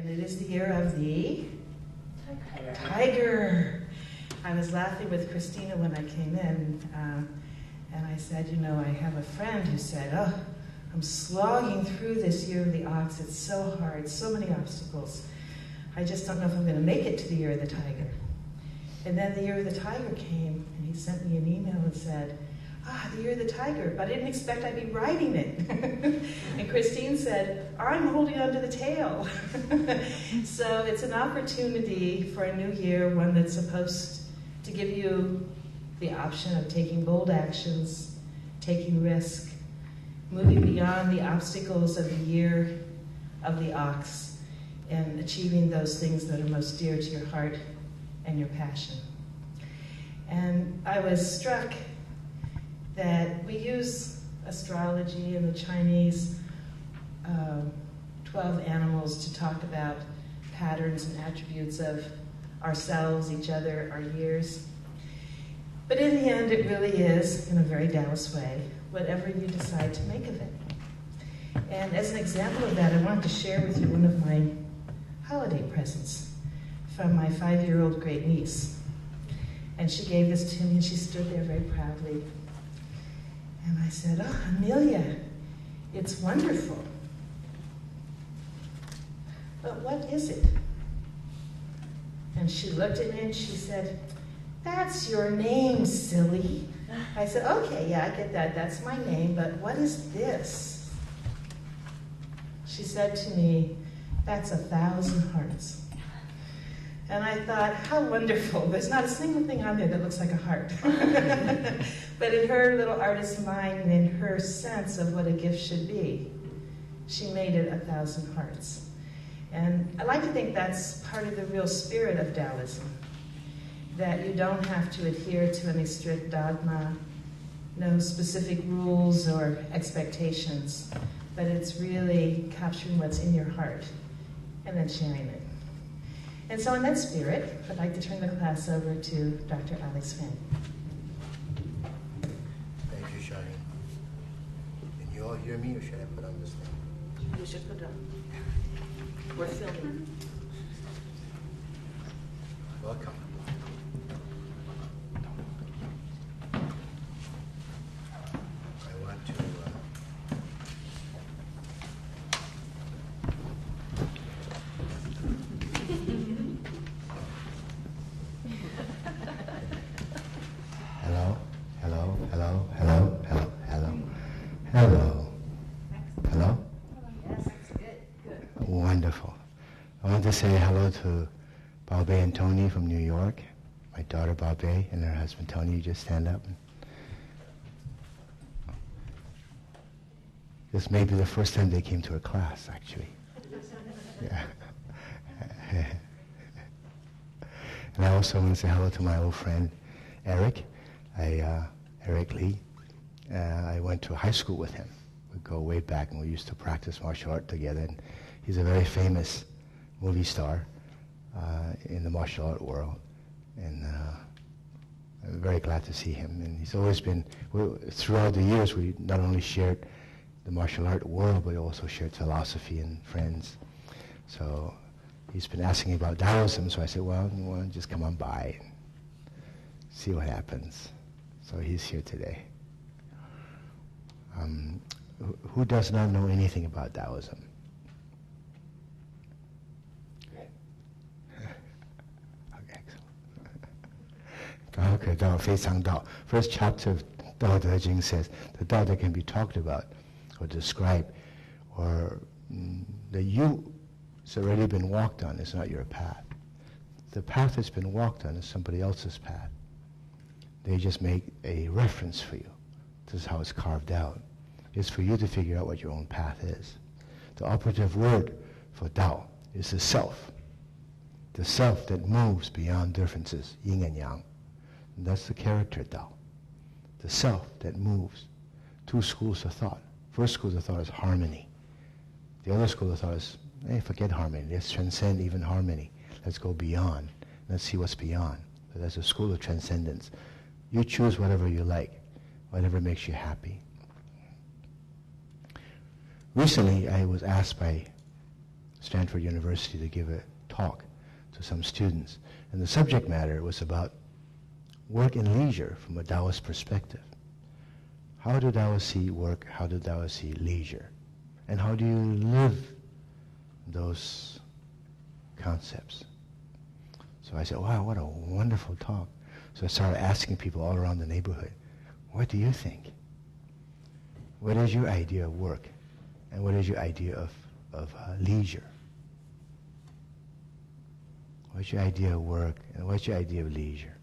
And it is the year of the tiger. I was laughing with Christina when I came in, and I said, you know, I have a friend who said, oh, I'm slogging through this year of the ox. It's so hard, so many obstacles. I just don't know if I'm going to make it to the year of the tiger. And then the year of the tiger came, and he sent me an email and said, the year of the tiger, but I didn't expect I'd be writing it. And Christine said, I'm holding on to the tail. So it's an opportunity for a new year, one that's supposed to give you the option of taking bold actions, taking risk, moving beyond the obstacles of the year of the ox, and achieving those things that are most dear to your heart and your passion. And I was struck that we use astrology in the Chinese 12 animals to talk about patterns and attributes of ourselves, each other, our years. But in the end, it really is, in a very Taoist way, whatever you decide to make of it. And as an example of that, I wanted to share with you one of my holiday presents from my 5-year-old great niece. And she gave this to me, and she stood there very proudly. And I said, oh, Amelia, it's wonderful. But what is it? And she looked at me and she said, that's your name, silly. I said, okay, yeah, I get that. That's my name, but what is this? She said to me, that's 1,000 hearts. And I thought, how wonderful. There's not a single thing on there that looks like a heart. But in her little artist mind and in her sense of what a gift should be, she made it 1,000 hearts. And I like to think that's part of the real spirit of Taoism, that you don't have to adhere to any strict dogma, no specific rules or expectations, but it's really capturing what's in your heart and then sharing it. And so in that spirit, I'd like to turn the class over to Dr. Alex Finn. Thank you, Shani. Can you all hear me, or should I put on this thing? You should put it on. We're filming. Welcome. I want to hello, hello, hello, hello, hello, hello, hello, hello. Yes, that's good. Good. Wonderful. I want to say hello to Babe and Tony from New York. My daughter Babe and her husband Tony. You just stand up. This may be the first time they came to a class, actually. Yeah. And I also want to say hello to my old friend Eric. Eric Lee. I went to high school with him. We go way back, and we used to practice martial art together. And he's a very famous movie star in the martial art world, and I'm very glad to see him. And he's always been, throughout the years, we not only shared the martial art world, but also shared philosophy and friends. So he's been asking about Taoism, so I said, well, just come on by and see what happens. So he's here today. Who does not know anything about Taoism? Okay, Dao, 非常道. First chapter of Dao De Jing says the Dao that can be talked about or described, or that you has already been walked on, is not your path. The path that's been walked on is somebody else's path. They just make a reference for you. This is how it's carved out. It's for you to figure out what your own path is. The operative word for Dao is the self that moves beyond differences, yin and yang. And that's the character Tao. The self that moves. Two schools of thought. First school of thought is harmony. The other school of thought is, forget harmony. Let's transcend even harmony. Let's go beyond. Let's see what's beyond. So that's a school of transcendence. You choose whatever you like, whatever makes you happy. Recently, I was asked by Stanford University to give a talk to some students. And the subject matter was about work and leisure from a Taoist perspective. How do Taoists see work? How do Taoists see leisure? And how do you live those concepts? So I said, wow, what a wonderful talk. So I started asking people all around the neighborhood, what do you think? What is your idea of work? And what is your idea of leisure? What's your idea of work? And what's your idea of leisure?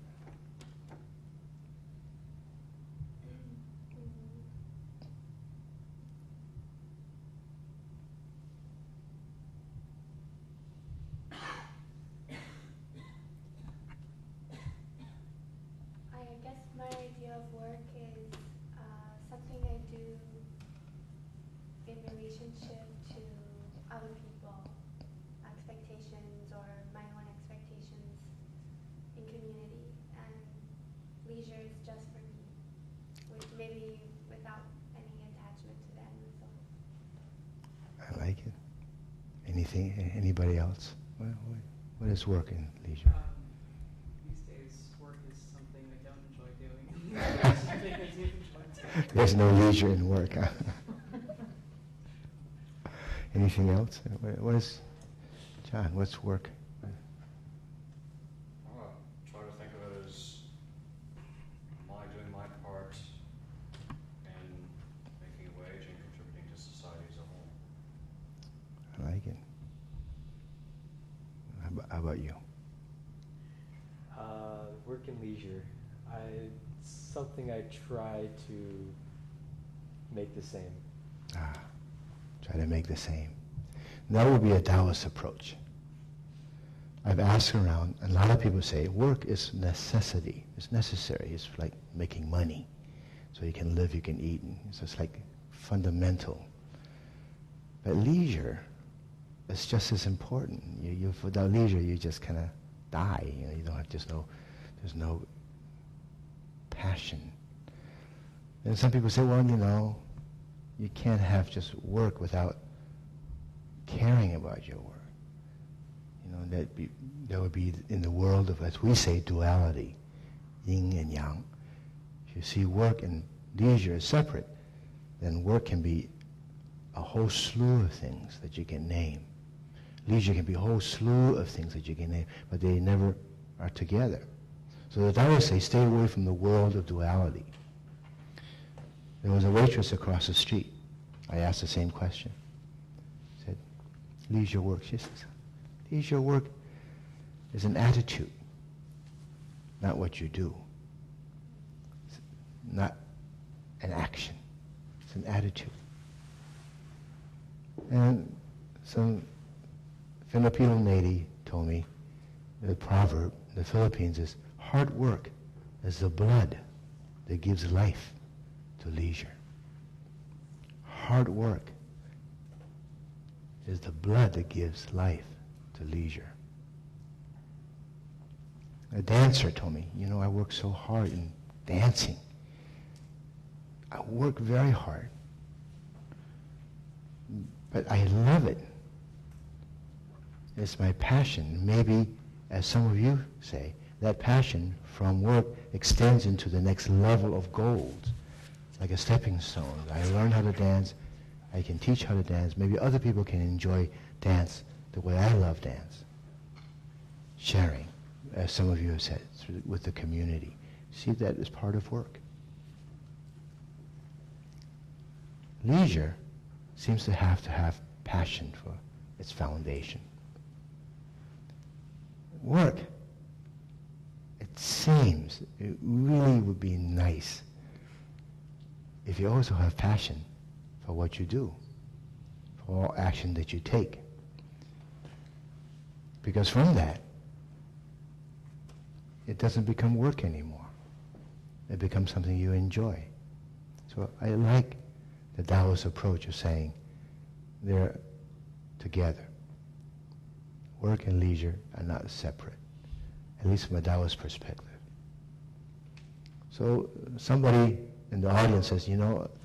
I guess my idea of work is something I do in relationship to other people, expectations or my own expectations in community, and leisure is just for me, maybe without any attachment to the end result. I like it. Anything? Anybody else? What is work and leisure? These days, work is something I don't enjoy doing. Something I do enjoy doing. There's no leisure in work. Huh? Anything else? What is, John, what's work? Try to think of it as doing my part and making a wage and contributing to society as a whole. I like it. How about you? Work and leisure. Something I try to make the same. Try to make the same. That would be a Taoist approach. I've asked around, and a lot of people say work is necessity. It's necessary. It's like making money. So you can live, you can eat. And so it's like fundamental. But leisure is just as important. Without leisure, you just kind of die. You don't have, there's no passion. And some people say, well, you can't have just work without caring about your work. That would be in the world of, as we say, duality, yin and yang. If you see work and leisure as separate, then work can be a whole slew of things that you can name. Leisure can be a whole slew of things that you can name, but they never are together. So the Taoists say, stay away from the world of duality. There was a waitress across the street. I asked the same question. I said, leisure work. She says, leisure work is an attitude, not what you do. It's not an action. It's an attitude. And some Filipino lady told me the proverb in the Philippines is, hard work is the blood that gives life to leisure. Hard work is the blood that gives life to leisure. A dancer told me, I work so hard in dancing. I work very hard. But I love it. It's my passion. Maybe, as some of you say, that passion from work extends into the next level of gold, like a stepping stone. I learn how to dance. I can teach how to dance. Maybe other people can enjoy dance the way I love dance. Sharing, as some of you have said, with the community. See that as part of work. Leisure seems to have passion for its foundation. Work, it seems, it really would be nice if you also have passion for what you do, for all action that you take. Because from that, it doesn't become work anymore. It becomes something you enjoy. So I like the Taoist approach of saying they're together. Work and leisure are not separate, at least from a Taoist perspective. So somebody in the audience says,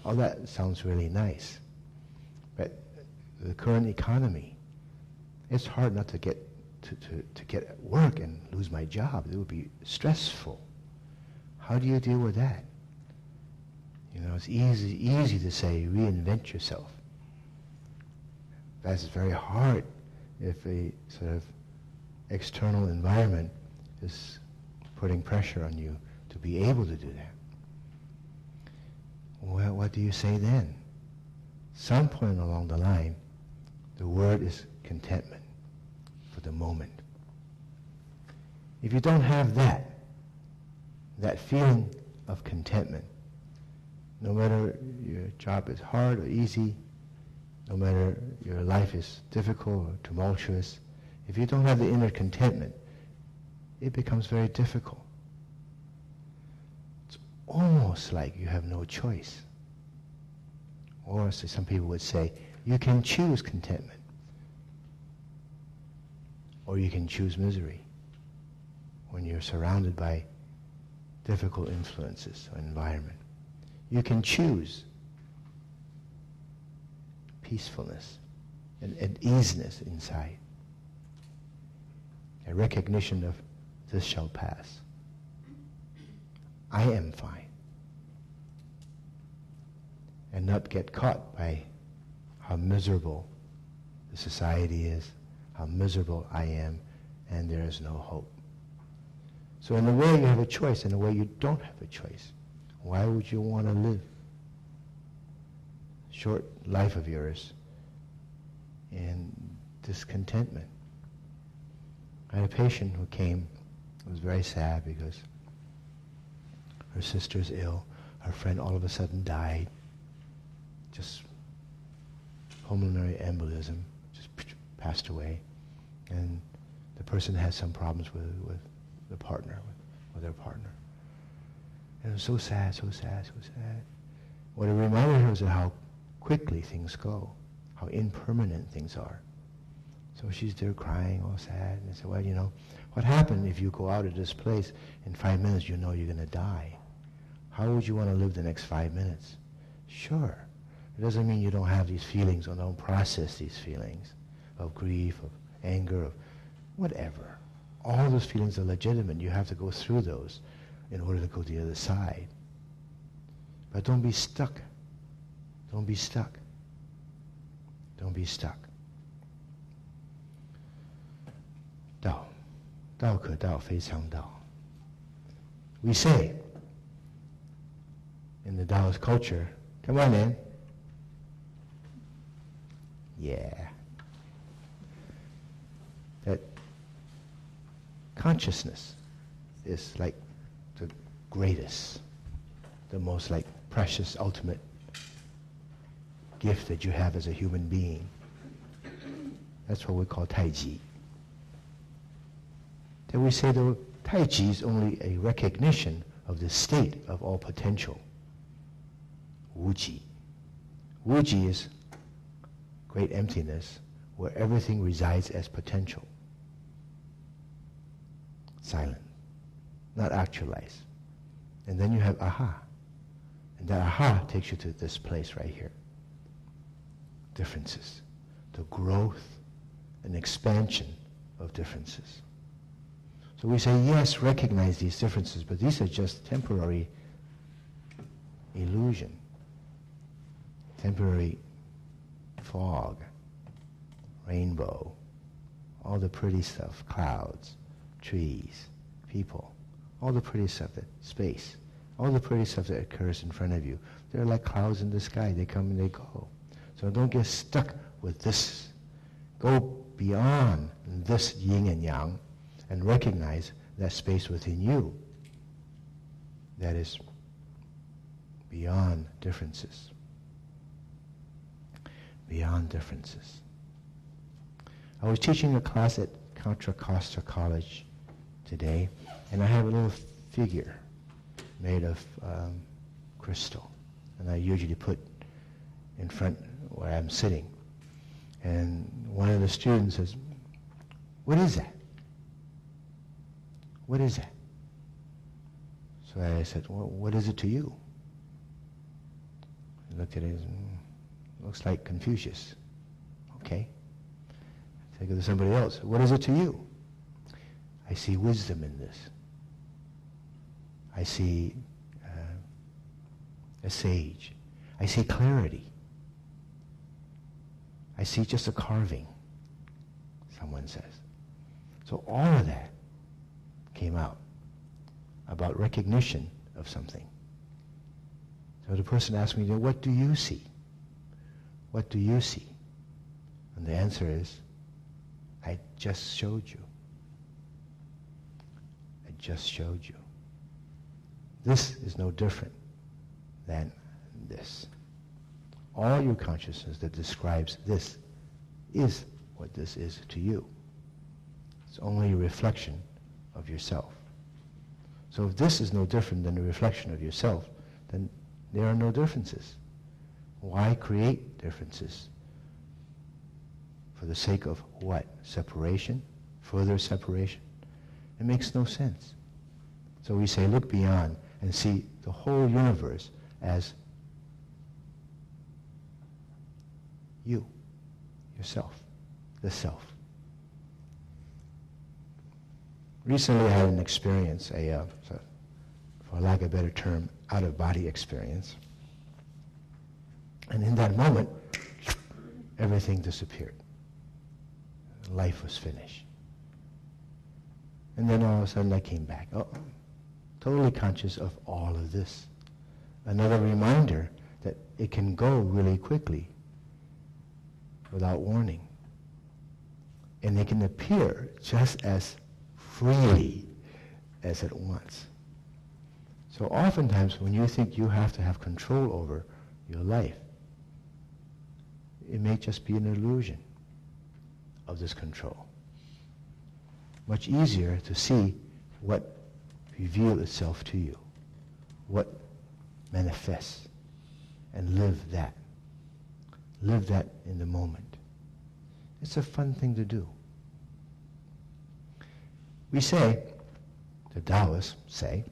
all that sounds really nice, but the current economy It's hard not to get to get at work and lose my job. It would be stressful. How do you deal with that? You know, it's easy to say reinvent yourself. That's very hard if a sort of external environment is putting pressure on you to be able to do that. Well, what do you say then? Some point along the line, the word is contentment for the moment. If you don't have that feeling of contentment, no matter your job is hard or easy, no matter your life is difficult or tumultuous, if you don't have the inner contentment, it becomes very difficult. It's almost like you have no choice. Or, as some people would say, you can choose contentment. Or you can choose misery when you're surrounded by difficult influences or environment. You can choose peacefulness and easiness inside. A recognition of this shall pass. I am fine. And not get caught by how miserable the society is, how miserable I am, and there is no hope. So in a way you have a choice, in a way you don't have a choice. Why would you want to live short life of yours in discontentment? I had a patient who came, who was very sad because her sister's ill, her friend all of a sudden died, just pulmonary embolism, just passed away, and the person had some problems with the partner, with their partner. And it was so sad, so sad, so sad. What it reminded her was of how quickly things go, how impermanent things are. So she's there crying, all sad, and I said, well, you know, what happened if you go out of this place in 5 minutes, you know you're going to die? How would you want to live the next 5 minutes? Sure. It doesn't mean you don't have these feelings or don't process these feelings of grief, of anger, of whatever. All those feelings are legitimate. You have to go through those in order to go to the other side. But don't be stuck. Don't be stuck. Don't be stuck. Dao. Dao ke dao, fei chang dao. We say in the Taoist culture, come on in. Yeah. That consciousness is like the greatest, the most like precious, ultimate gift that you have as a human being. That's what we call Tai Chi. Then we say the Tai Chi is only a recognition of the state of all potential. Wu Chi. Wu Chi is great emptiness where everything resides as potential. Silent, not actualized. And then you have aha. And that aha takes you to this place right here. Differences. The growth and expansion of differences. So we say, yes, recognize these differences, but these are just temporary illusion, temporary fog, rainbow, all the pretty stuff, clouds, trees, people, all the pretty stuff, that space, all the pretty stuff that occurs in front of you. They're like clouds in the sky. They come and they go. So don't get stuck with this. Go beyond this yin and yang and recognize that space within you that is beyond differences. Beyond differences. I was teaching a class at Contra Costa College today, and I have a little figure made of crystal, and I usually put in front where I'm sitting. And one of the students says, "What is that? What is that?" So I said, "Well, what is it to you?" He looked at it and looks like Confucius. Okay. I Say it to somebody else. What is it to you? I see wisdom in this. I see a sage. I see clarity. I see just a carving, someone says. So all of that came out about recognition of something. So the person asked me, what do you see? What do you see? And the answer is, I just showed you. I just showed you. This is no different than this. All your consciousness that describes this is what this is to you. It's only a reflection of yourself. So if this is no different than a reflection of yourself, then there are no differences. Why create differences? For the sake of what? Separation? Further separation? It makes no sense. So we say, look beyond and see the whole universe as you, yourself, the self. Recently I had an experience, for lack of a better term, out-of-body experience. And in that moment, everything disappeared. Life was finished. And then all of a sudden I came back, totally conscious of all of this. Another reminder that it can go really quickly without warning. And it can appear just as freely as it wants. So oftentimes when you think you have to have control over your life, it may just be an illusion of this control. Much easier to see what reveals itself to you, what manifests, and live that. Live that in the moment. It's a fun thing to do. We say, the Taoists say,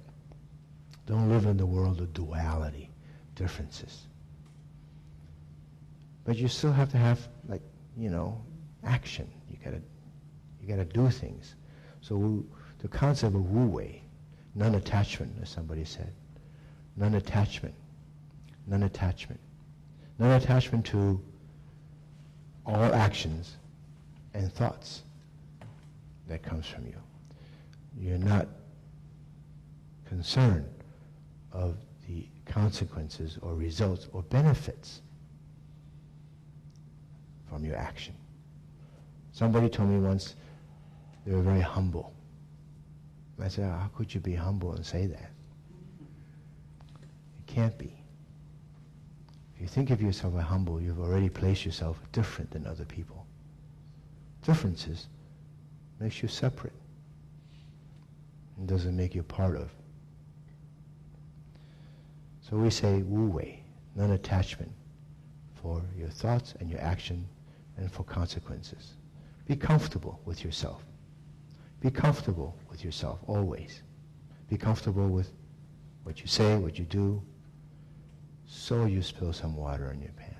don't live in the world of duality, differences. But you still have to have, action. You gotta do things. So the concept of wu-wei, non-attachment, as somebody said, non-attachment, non-attachment, non-attachment to all actions and thoughts that comes from you. You're not concerned of the consequences or results or benefits from your action. Somebody told me once they were very humble. I said, how could you be humble and say that? It can't be. If you think of yourself as humble, you've already placed yourself different than other people. Differences makes you separate and doesn't make you part of. So we say wu-wei, non-attachment for your thoughts and your action and for consequences. Be comfortable with yourself. Be comfortable with yourself always. Be comfortable with what you say, what you do. So you spill some water on your pants.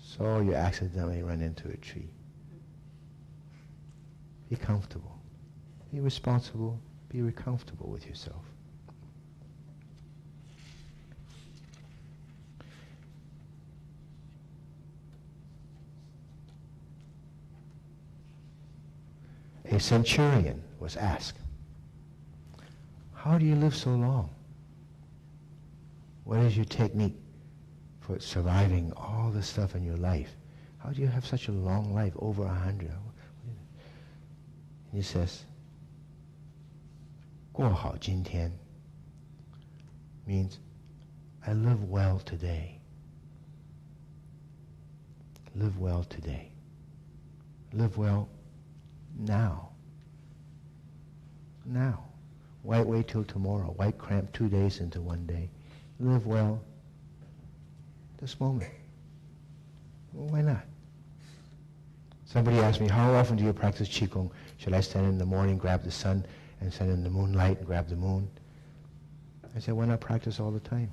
So you accidentally run into a tree. Be comfortable. Be responsible. Be comfortable with yourself. A centurion was asked, how do you live so long? What is your technique for surviving all the stuff in your life? How do you have such a long life, over 100? And he says, 过好今天 means I live well today. Live well today. Live well now. Now. Why wait till tomorrow? Why cramp 2 days into 1 day? Live well this moment. Well, why not? Somebody asked me, how often do you practice Qigong? Should I stand in the morning, grab the sun, and stand in the moonlight and grab the moon? I said, why not practice all the time?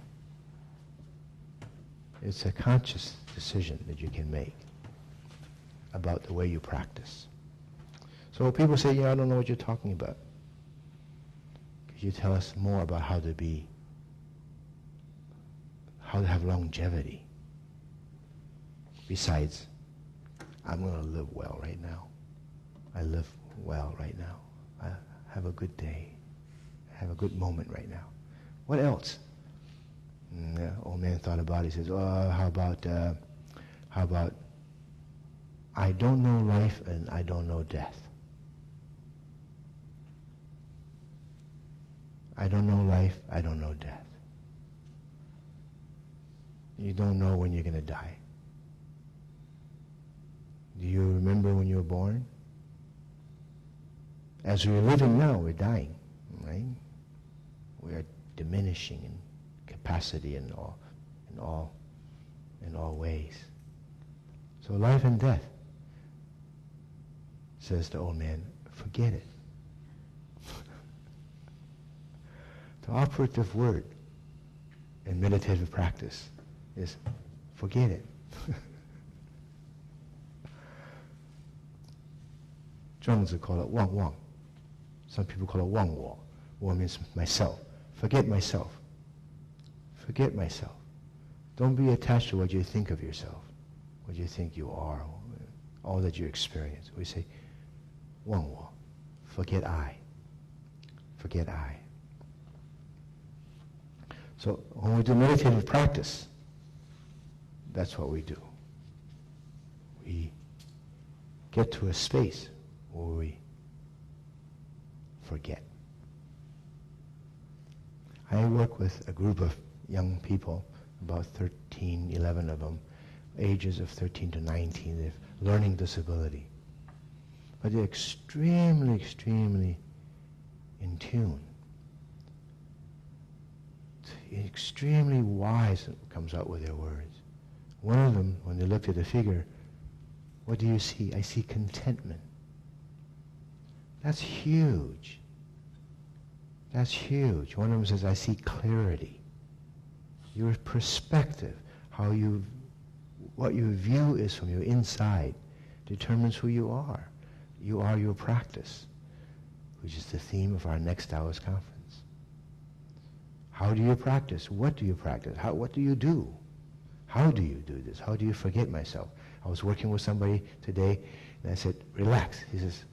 It's a conscious decision that you can make about the way you practice. So people say, I don't know what you're talking about. Could you tell us more about how to have longevity? Besides, I'm going to live well right now. I live well right now. I have a good day. I have a good moment right now. What else? The old man thought about it. He says, how about I don't know life and I don't know death. I don't know life, I don't know death. You don't know when you're going to die. Do you remember when you were born? As we're living now, we're dying, right? We are diminishing in capacity in all ways. So life and death, says the old man, forget it. The operative word in meditative practice is forget it. Zhuangzi call it wang wang. Some people call it wang wo. Wo means myself. Forget myself. Forget myself. Don't be attached to what you think of yourself, what you think you are, all that you experience. We say, wang wo. Forget I. Forget I. So when we do meditative practice, that's what we do. We get to a space where we forget. I work with a group of young people, about 13, 11 of them, ages of 13 to 19. They have learning disability. But they're extremely, extremely in tune. Extremely wise comes out with their words. One of them, when they looked at the figure, what do you see? I see contentment. That's huge. That's huge. One of them says, I see clarity. Your perspective, what your view is from your inside, determines who you are. You are your practice, which is the theme of our next Taoist conference. How do you practice? What do you practice? What do you do? How do you do this? How do you forget myself? I was working with somebody today, and I said, relax. He says,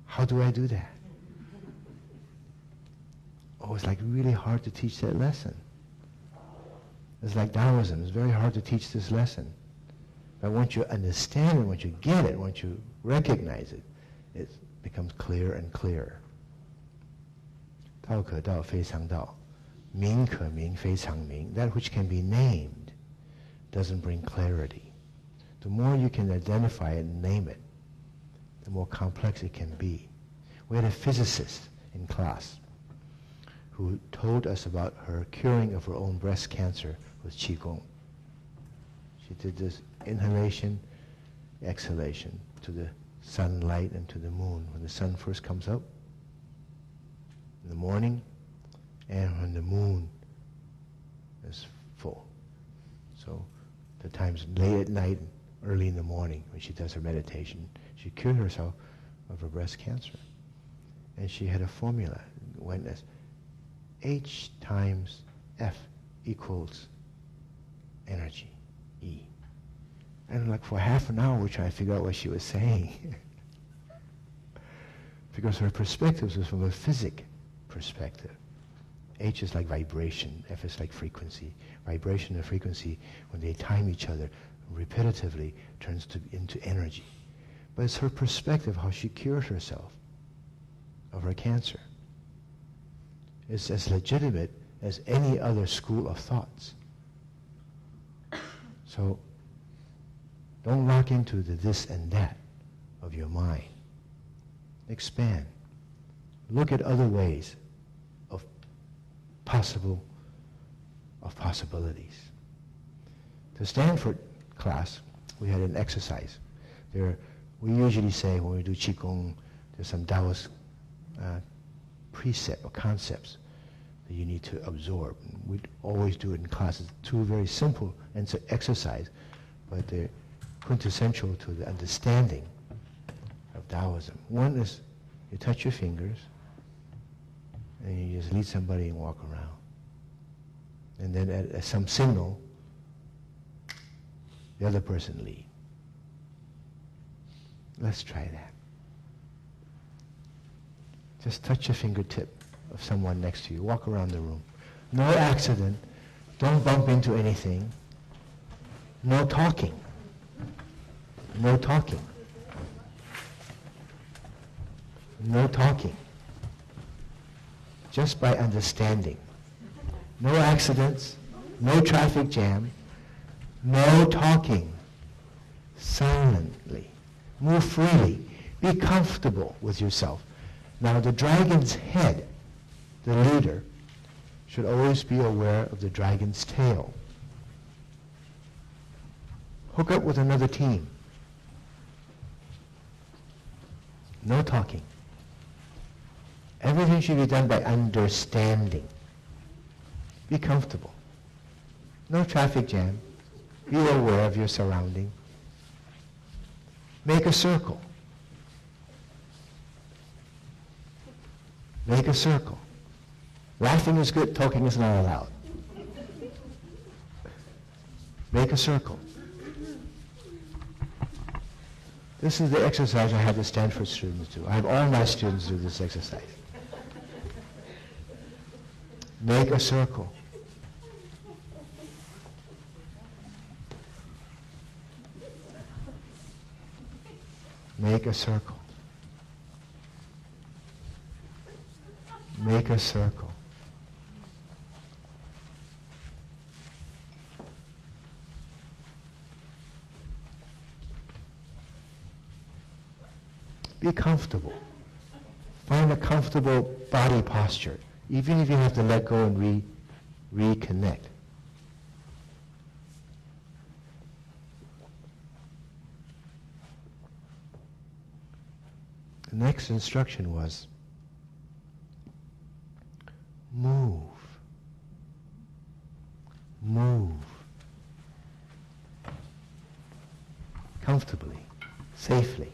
how do I do that? Oh, it's like really hard to teach that lesson. It's like Taoism. It's very hard to teach this lesson. But once you understand it, once you get it, once you recognize it, it becomes clearer and clearer. 道可道，非常道。名可名，非常名. That which can be named doesn't bring clarity. The more you can identify it and name it, the more complex it can be. We had a physicist in class who told us about her curing of her own breast cancer with Qigong. She did this inhalation, exhalation to the sunlight and to the moon. When the sun first comes up in the morning, and when the moon is full. So the times late at night, early in the morning, when she does her meditation, she cured herself of her breast cancer. And she had a formula. It went as H times F equals energy, E. And like for half an hour, we're trying to figure out what she was saying. Because her perspective was from a physic perspective. H is like vibration, F is like frequency. Vibration and frequency, when they time each other repetitively, turns into energy. But it's her perspective, how she cured herself of her cancer. It's as legitimate as any other school of thoughts. So don't lock into the this and that of your mind. Expand. Look at other ways of possibilities. The Stanford class, we had an exercise. We usually say when we do Qigong, there's some Taoist precept or concepts that you need to absorb. We always do it in classes. Two very simple exercise, but they're quintessential to the understanding of Taoism. One is you touch your fingers and you just lead somebody and walk around. And then at some signal, the other person lead. Let's try that. Just touch your fingertip of someone next to you. Walk around the room. No accident. Don't bump into anything. No talking. No talking. No talking. Just by understanding. No accidents. No traffic jam. No talking. Silently. Move freely. Be comfortable with yourself. Now the dragon's head, the leader, should always be aware of the dragon's tail. Hook up with another team. No talking. Everything should be done by understanding. Be comfortable. No traffic jam. Be aware of your surrounding. Make a circle. Make a circle. Laughing is good, talking is not allowed. Make a circle. This is the exercise I have the Stanford students do. I have all my students do this exercise. Make a circle. Make a circle. Make a circle. Be comfortable. Find a comfortable body posture, even if you have to let go and reconnect. The next instruction was move. Move. Comfortably, safely.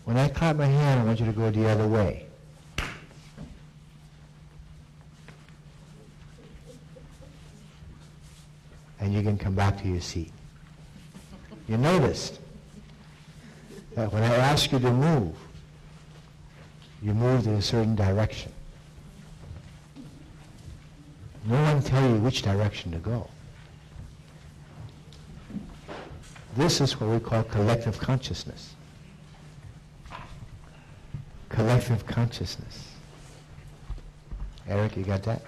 When I clap my hand, I want you to go the other way. And you can come back to your seat. You noticed that when I ask you to move, you moved in a certain direction. No one tell you which direction to go. This is what we call collective consciousness. Collective consciousness. Eric, you got that?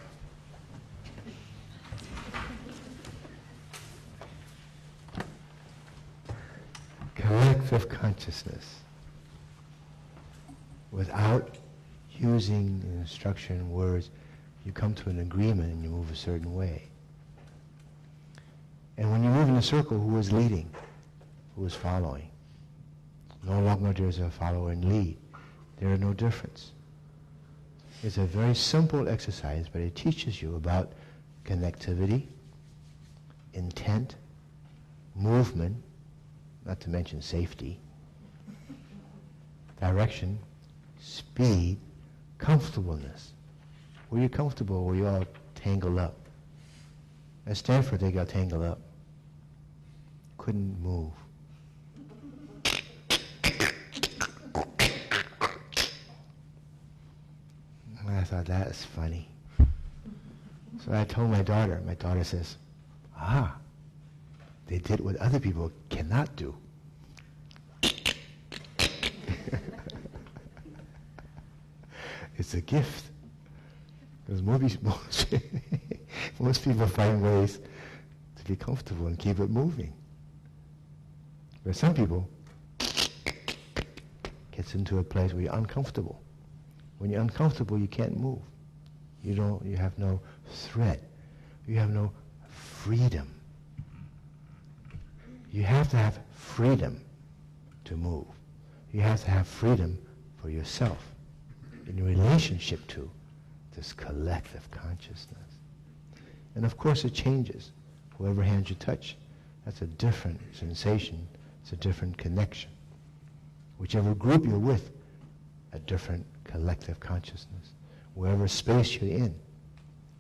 Collective consciousness. Without using instruction words, you come to an agreement and you move a certain way. And when you move in a circle, who is leading? Who is following? No longer there's a follower and lead. There are no difference. It's a very simple exercise, but it teaches you about connectivity, intent, movement, not to mention safety, direction, speed, comfortableness. Were you comfortable? Were you all tangled up? At Stanford, they got tangled up. Couldn't move. I thought, that is funny. So I told my daughter. My daughter says, they did what other people cannot do. It's a gift. Because most people find ways to be comfortable and keep it moving. But some people gets into a place where you're uncomfortable. When you're uncomfortable, you can't move. You have no threat. You have no freedom. You have to have freedom to move. You have to have freedom for yourself in relationship to this collective consciousness. And of course it changes. Whoever hand you touch, that's a different sensation, it's a different connection. Whichever group you're with, a different collective consciousness. Wherever space you're in,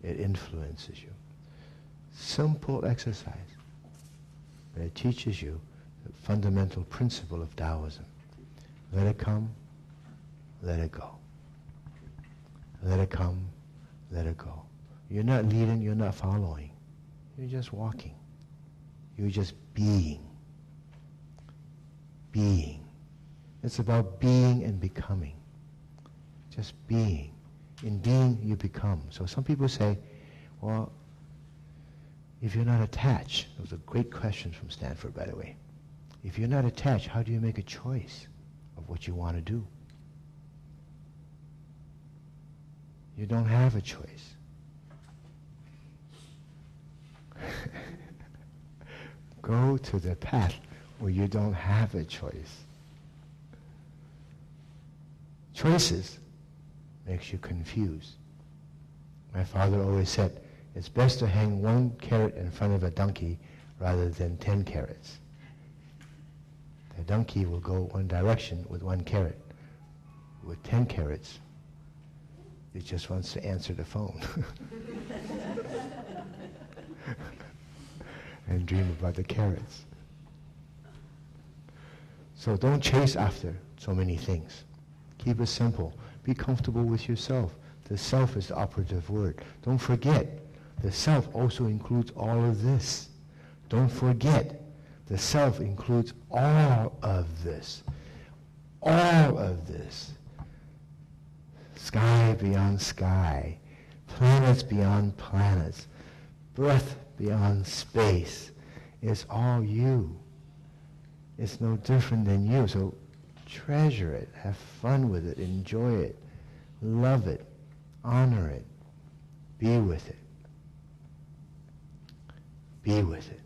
it influences you. Simple exercise, but it teaches you the fundamental principle of Taoism. Let it come, let it go. Let it come, let it go. You're not leading, you're not following. You're just walking. You're just being. Being. It's about being and becoming. Just being. In being, you become. So some people say, well, if you're not attached, it was a great question from Stanford, by the way. If you're not attached, how do you make a choice of what you want to do? You don't have a choice. Go to the path where you don't have a choice. Choices makes you confused. My father always said, it's best to hang 1 carrot in front of a donkey rather than 10 carrots. The donkey will go one direction with 1 carrot. With 10 carrots, it just wants to answer the phone and dream about the carrots. So don't chase after so many things. Keep it simple. Be comfortable with yourself. The self is the operative word. Don't forget, the self also includes all of this. Don't forget, the self includes all of this. All of this. Sky beyond sky, planets beyond planets, breath beyond space. It's all you. It's no different than you. So treasure it, have fun with it, enjoy it, love it, honor it, be with it. Be with it.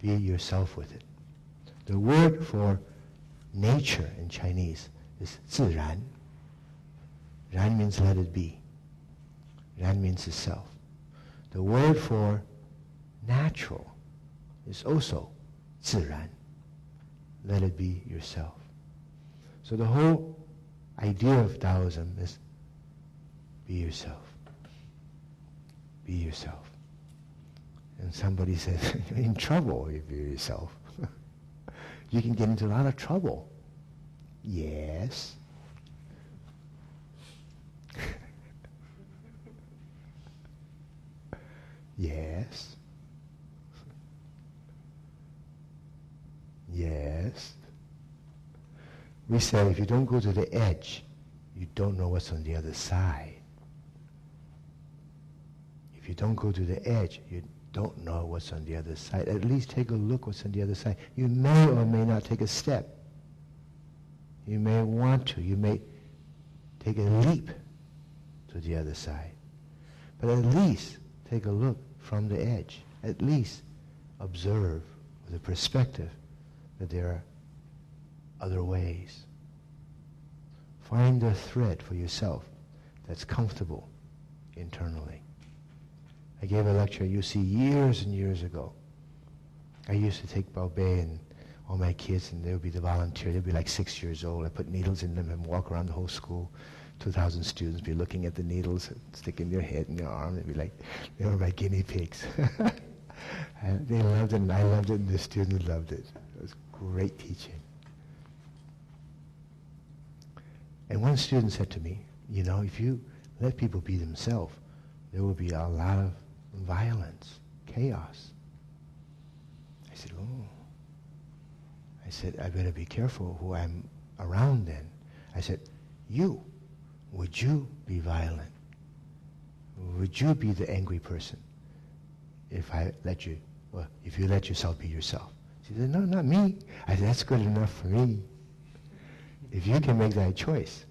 Be yourself with it. The word for nature in Chinese is 自然. Ran means let it be. Ran means the self. The word for natural is also 自然. Let it be yourself. So the whole idea of Taoism is be yourself. Be yourself. And somebody says, you're in trouble if you're yourself. You can get into a lot of trouble. Yes. Yes. Yes. We said if you don't go to the edge, you don't know what's on the other side. If you don't go to the edge, you don't know what's on the other side. At least take a look what's on the other side. You may or may not take a step. You may want to. You may take a leap to the other side. But at least take a look from the edge. At least observe with a perspective that there are other ways. Find a thread for yourself that's comfortable internally. I gave a lecture at UC years and years ago. I used to take Bao Bei and all my kids, and they would be the volunteer. They'd be like 6 years old. I put needles in them and walk around the whole school. 2,000 students be looking at the needles, sticking their head in their arm. They'd be like, they were my guinea pigs. And they loved it, and I loved it, and the students loved it. It was great teaching. And one student said to me, you know, if you let people be themselves, there will be a lot of violence, chaos. I said, oh. I said, I better be careful who I'm around then. I said, would you be violent? Would you be the angry person if I let you, well, if you let yourself be yourself? She said, no, not me. I said, that's good enough for me. If you can make that choice,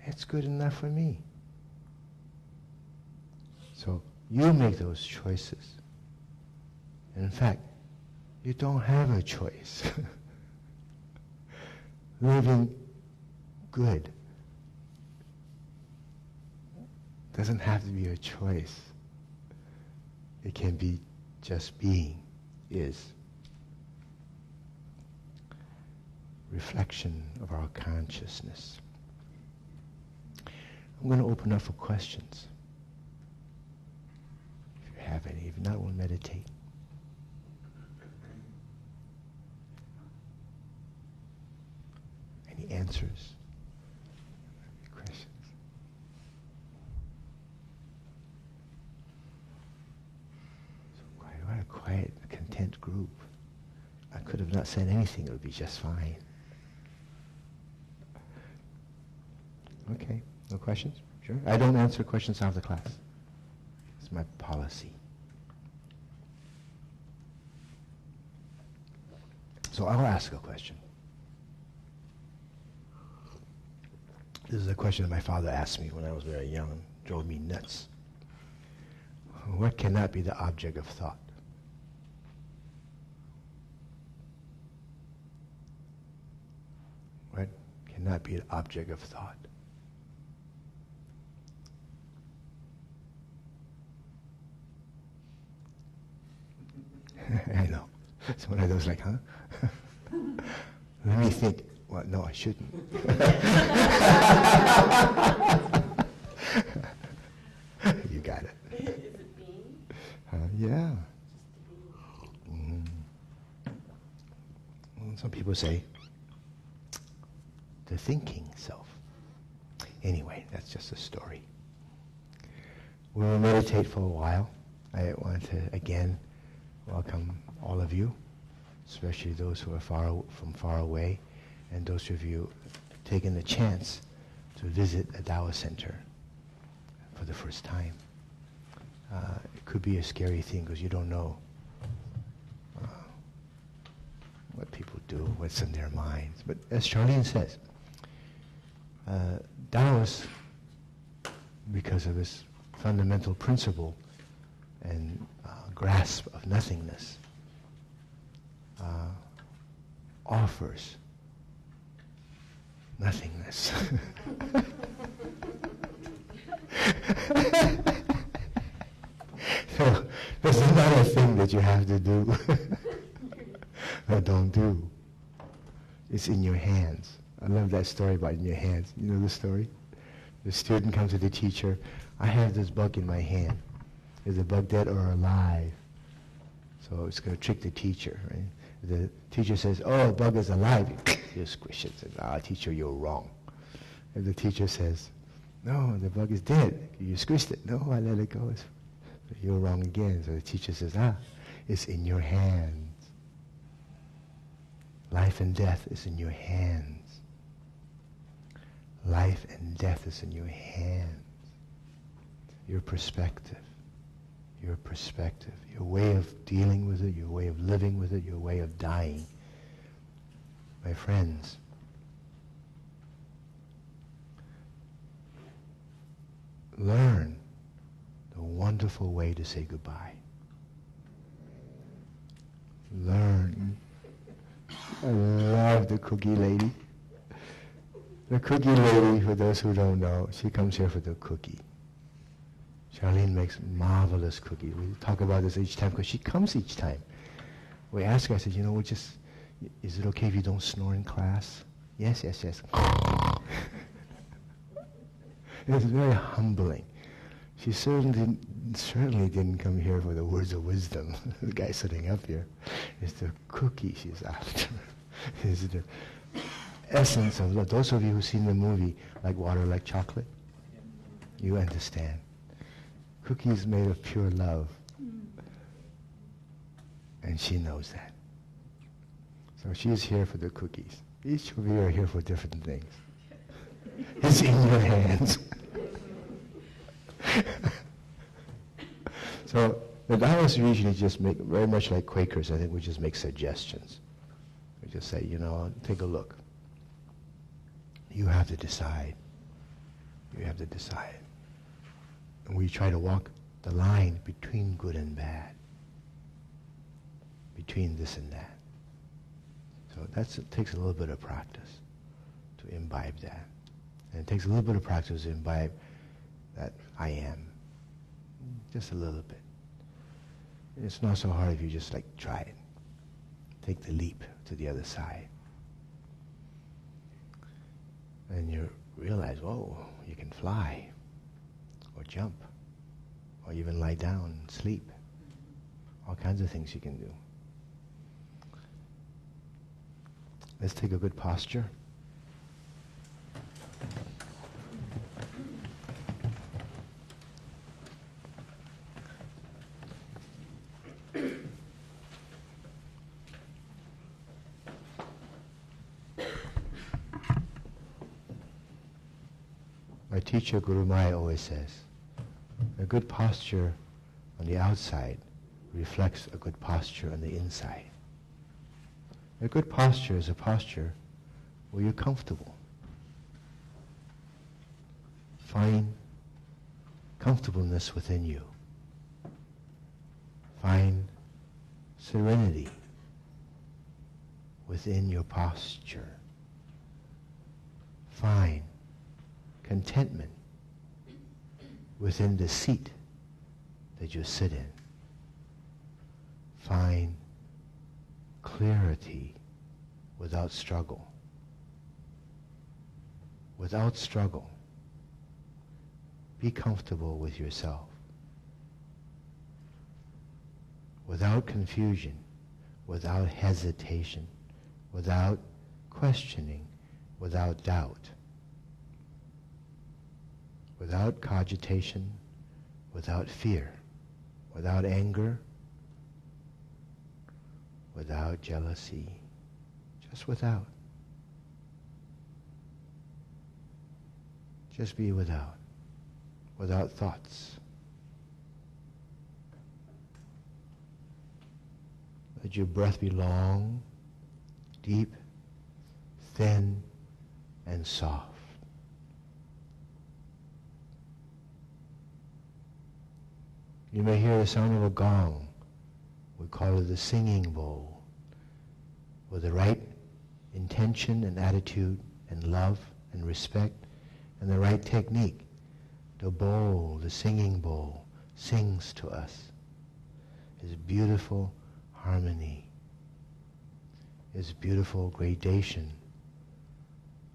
that's good enough for me. So you make those choices. And in fact, you don't have a choice. Living good. Doesn't have to be a choice. It can be just being, is. Reflection of our consciousness. I'm going to open up for questions. If you have any. If not, we'll meditate. Any answers? Any questions? So quiet. What a quiet, content group. I could have not said anything. It would be just fine. Okay. No questions? Sure. I don't answer questions after class. It's my policy. So I'll ask a question. This is a question that my father asked me when I was very young and drove me nuts. What cannot be the object of thought? What cannot be the object of thought? I know. It's one of those like, huh? Let me think. Well, no, I shouldn't. You got it. Is it being? Yeah. Mm. Well, some people say the thinking self. Anyway, that's just a story. We will meditate for a while. I want to again welcome all of you, especially those who are from far away, and those of you taking the chance to visit a Taoist center for the first time. It could be a scary thing because you don't know what people do, what's in their minds. But as Charlene says, Taoist, because of its fundamental principle and grasp of nothingness, offers nothingness. So this is not a thing that you have to do or don't do. It's in your hands. I love that story about in your hands. You know the story? The student comes to the teacher, I have this bug in my hand. Is the bug dead or alive? So it's going to trick the teacher, right? The teacher says, oh, the bug is alive. You squish it. Says, teacher, you're wrong. And the teacher says, no, the bug is dead. You squished it. No, I let it go. You're wrong again. So the teacher says, it's in your hands. Life and death is in your hands. Life and death is in your hands. Your perspective. Your perspective, your way of dealing with it, your way of living with it, your way of dying. My friends, learn the wonderful way to say goodbye. Learn. I love the cookie lady. The cookie lady, for those who don't know, she comes here for the cookie. Charlene makes marvelous cookies. We talk about this each time because she comes each time. We ask her, I said, is it okay if you don't snore in class? Yes, yes, yes. It's very humbling. She certainly didn't come here for the words of wisdom. The guy sitting up here. It's the cookie she's after. It's the essence of love. Those of you who've seen the movie, Like Water, Like Chocolate, you understand. Cookies made of pure love. And she knows that. So she's here for the cookies. Each of you are here for different things. It's in your hands. So the Taoists usually just make, very much like Quakers, I think we just make suggestions. We just say, take a look. You have to decide. You have to decide. And we try to walk the line between good and bad, between this and that. So it takes a little bit of practice to imbibe that. And it takes a little bit of practice to imbibe that I am. Just a little bit. It's not so hard if you just like try it. Take the leap to the other side. And you realize, whoa, you can fly, or jump, or even lie down and sleep. All kinds of things you can do. Let's take a good posture. My teacher, Guru Mai, always says, a good posture on the outside reflects a good posture on the inside. A good posture is a posture where you're comfortable. Find comfortableness within you. Find serenity within your posture. Find contentment within the seat that you sit in. Find clarity without struggle. Without struggle. Be comfortable with yourself. Without confusion, without hesitation, without questioning, without doubt. Without cogitation, without fear, without anger, without jealousy, just without. Just be without thoughts. Let your breath be long, deep, thin, and soft. You may hear the sound of a gong. We call it the singing bowl. With the right intention and attitude and love and respect and the right technique, the bowl, the singing bowl, sings to us. It's beautiful harmony. It's beautiful gradation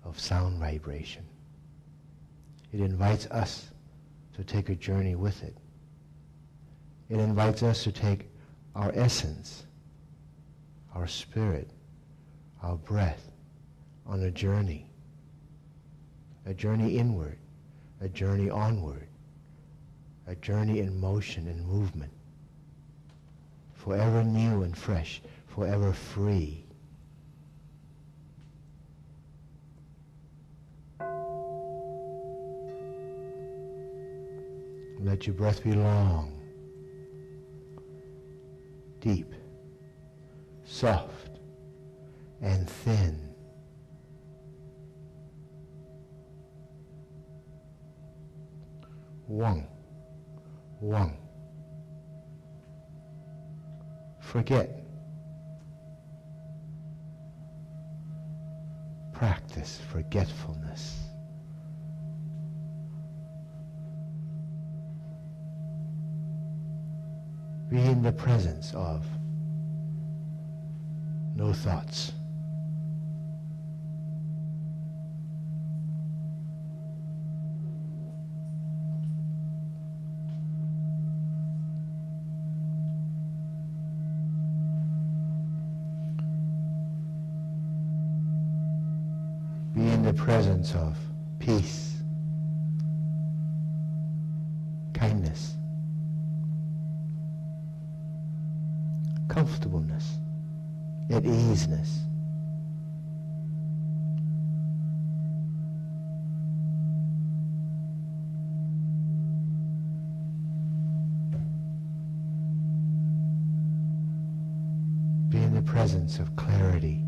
of sound vibration. It invites us to take a journey with it. It invites us to take our essence, our spirit, our breath on a journey inward, a journey onward, a journey in motion and movement, forever new and fresh, forever free. Let your breath be long, deep, soft, and thin. One. Forget. Practice forgetfulness. Be in the presence of no thoughts. Be in the presence of peace, kindness, comfortableness, at easeness. Be in the presence of clarity.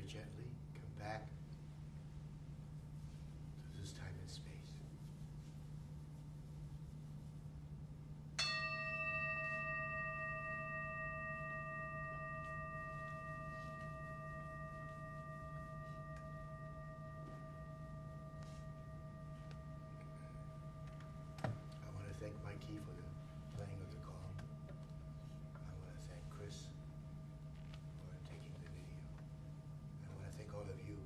very gently come back to this time and space. I want to thank Mikey for the playing of the gong. I want to thank Chris for taking the video. I want to thank all of you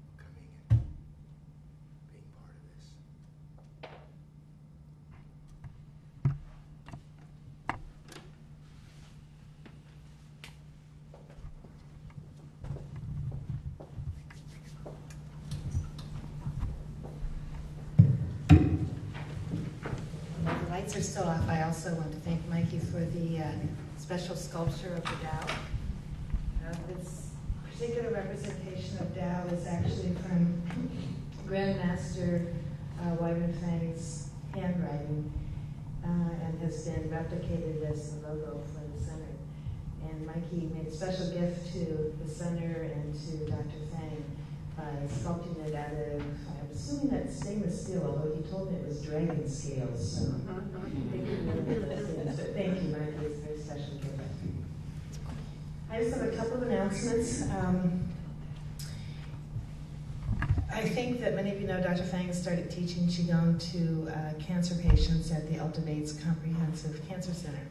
for coming and being part of this. While the lights are still off, I also want to thank Mikey for the special sculpture of the Tao. This particular representation of Tao is actually from Grandmaster Wyman Fang's handwriting and has been replicated as the logo for the center. And Mikey made a special gift to the center and to Dr. Fang by sculpting it out of, I'm assuming that's stainless steel, although he told me it was dragon scales. So thank you, Mikey. It's a very special gift. I just have a couple of announcements. I think that many of you know Dr. Fang started teaching Qigong to cancer patients at the Ultimates Comprehensive Cancer Center,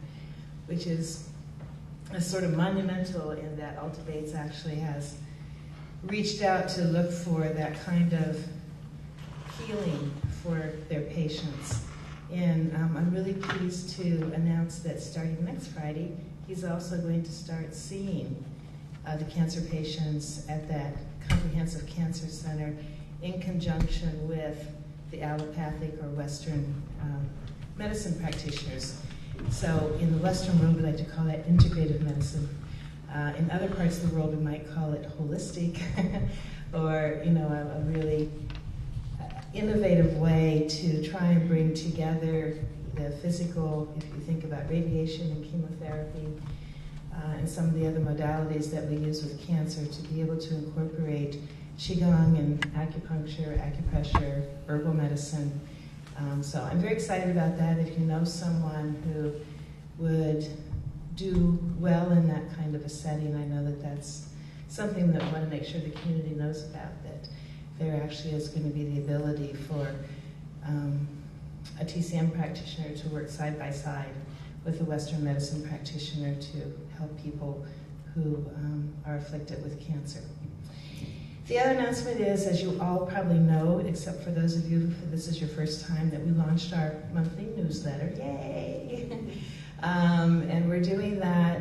which is a sort of monumental in that Ultimates actually has reached out to look for that kind of healing for their patients. And I'm really pleased to announce that starting next Friday, he's also going to start seeing the cancer patients at that Comprehensive Cancer Center in conjunction with the allopathic or Western medicine practitioners. So in the Western world, we like to call that integrative medicine. In other parts of the world, we might call it holistic, or a really innovative way to try and bring together the physical, if you think about radiation and chemotherapy, and some of the other modalities that we use with cancer, to be able to incorporate Qigong and acupuncture, acupressure, herbal medicine. So I'm very excited about that. If you know someone who would do well in that kind of a setting, I know that that's something that we want to make sure the community knows about, that there actually is going to be the ability for a TCM practitioner to work side by side with a Western medicine practitioner to help people who are afflicted with cancer. The other announcement is, as you all probably know, except for those of you who this is your first time, that we launched our monthly newsletter. Yay! And we're doing that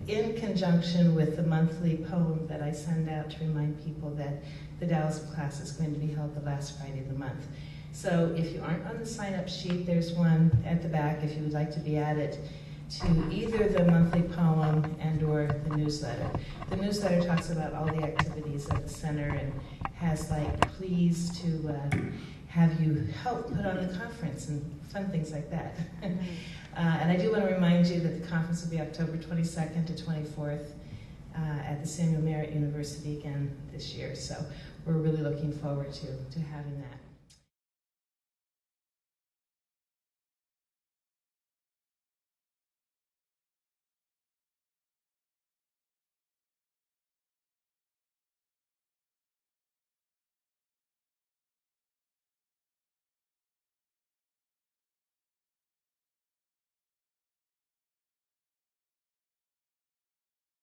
in conjunction with the monthly poem that I send out to remind people that the Taoist class is going to be held the last Friday of the month. So if you aren't on the sign-up sheet, there's one at the back if you would like to be added to either the monthly poem and or the newsletter. The newsletter talks about all the activities at the center and has pleas to have you help put on the conference and fun things like that. And I do want to remind you that the conference will be October 22nd to 24th at the Samuel Merritt University again this year. So we're really looking forward to having that.